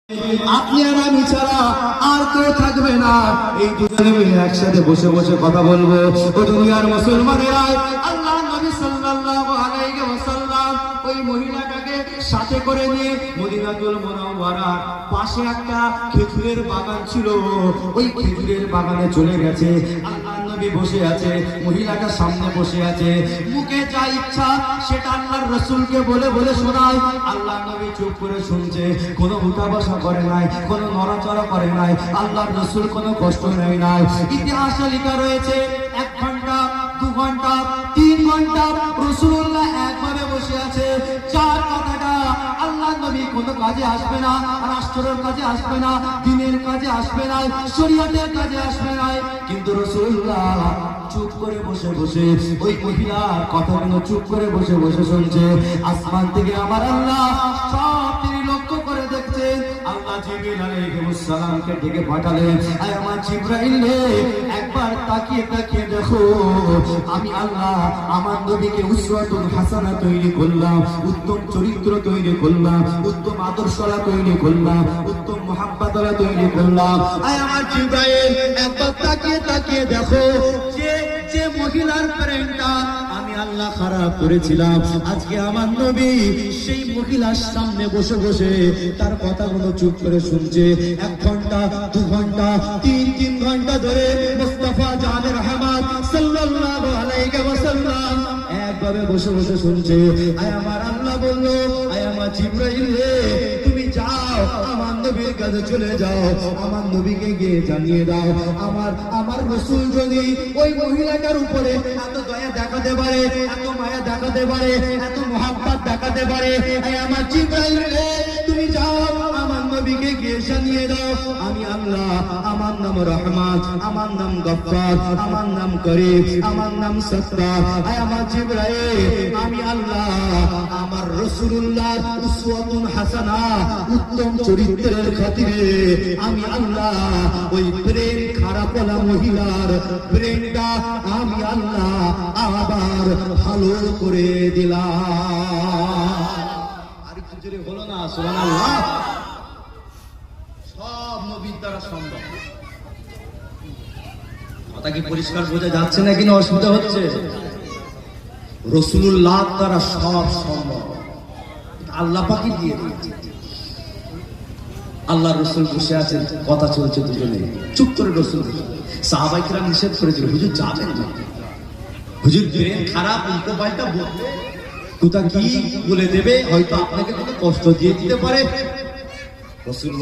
আপনি আর আমি ছাড়া আর কেউ থাকবে না। এই দুজনে মিলে একসাথে বসে বসে কথা বলবো। ও দুনিয়ার মুসলমানেরা, আল্লাহ নবী সাল্লাল্লাহু আলাইহি ওয়াসাল্লাম ওই মহিলাটাকে সাথে করে নিয়ে মদিনাতুল মুনাওয়ারার পাশে একটা খেজুরের বাগান ছিল, ওই খেজুরের বাগানে চলে গেছে। আল্লাহ নবী বসে আছে, মহিলাটা সামনে বসে আছে, মুখে যা ইচ্ছা সেটা আল্লাহর রাসূলকে বলে বলে শোনায়। আল্লাহ নবী চুপ করে শুনছে, কোনো উঠা বসা করে নাই, কোনো নড়াচড়া করে নাই। আল্লাহর রাসূল কোনো কষ্ট নেয় নাই। ইতিহাসে লেখা রয়েছে 1 ঘন্টা 2 ঘন্টা 3 ঘন্টা রাসূলুল্লাহ একভাবে বসে আছে। 4 কথাটা আল্লাহ নবী কোনো কাজে আসবে না, রাষ্ট্রের কাজে আসবে না, দ্বীনের কাজে আসবে না, শরীয়তের কাজে আসবে না, কিন্তু রাসূলুল্লাহ চুপ করে বসে বসে ওই মহিলার কথাগুলো চুপ করে বসে বসে শুনছে। আসমান থেকে আমার আল্লাহ সব তিনি লক্ষ্য করে দেখছেন। আল্লাহ জিবরিল আলাইহিস সালামকে ডেকে পাঠালেন, আয় আমার জিবরাইল রে, একবার তাকিয়ে তাকিয়ে দেখো, আমি আল্লাহ আমার নবীকে উসওয়াতুন হাসানা তৈরি করলাম, উত্তম চরিত্র তৈরি করলাম, উত্তম আদর্শলা তৈরি করলাম, উত্তম মুহাব্বতলা তৈরি করলাম। আয় আমার জিবরাইল, একবার তাকিয়ে তাকিয়ে দেখো, যে মহিলার প্রেমটা আমি আল্লাহ খারাপ করেছিলাম, আজকে আমার নবী সেই মহিলার সামনে বসে বসে তার কথাগুলো চুপ করে শুনছে। 1 ঘন্টা 2 ঘন্টা 3 ঘন্টা ধরে মুস্তাফা জানে রহমত সাল্লাল্লাহু আলাইহি ওয়াসাল্লাম একভাবে বসে বসে শুনছে। আয় আমার আল্লাহ বলল, আয় আমার জিবরাইল রে, তুমি যাও আমার নবীর কাছে চলে যাও, আমার নবীকে গিয়ে জানিয়ে দাও, আমার রাসূল যদি ওই মহিলাটার উপরে এত দয়া দেখাতে পারে, এত মায়া দেখাতে পারে, এত মুহাব্বত দেখাতে পারে, আয় আমার জিবরাইল রে, তুমি যাও আমার নবীকে গিয়ে জানিয়ে দাও, আমি আল্লাহ, আমার নাম রহমান, আমার নাম গফফার, আমার নাম করিম, আমার নাম সত্তার। আয় আমার জিবরাইল, আমি আল্লাহ আমার রাসূলুল্লাহর উসওয়াতুন হাসানা উত্তম চরিত্রের খাতিরে আমি আল্লাহ ওই প্রেম খারাপওয়ালা মহিলার প্রেমটা আমি আল্লাহ আবার ভালো করে দিলাম। আর একটু জোরে বলো না সুবহানাল্লাহ। সব নবীর দ্বারা সম্ভব। কথা কি পরিষ্কার বোঝা যাচ্ছে না কিনা অসুবিধা হচ্ছে? রাসূলুল্লাহ দ্বারা সব সম্ভব, আল্লাহ পাকই দিয়ে দিয়েছে। আল্লাহ রাসূল বসে আছেন, কথা চলছে, দুজনে চুপ করে রাসূল। সাহাবায়ে কেরাম নিষেধ করেছিল, হুজুর যাবেন না, হুজুর ব্রেন খারাপ, উল্টো পাল্টা বলবে, কোথা কি বলে দেবে, হয়তো আপনাকে কোনো কষ্ট দিয়ে দিতে পারে। রাসূল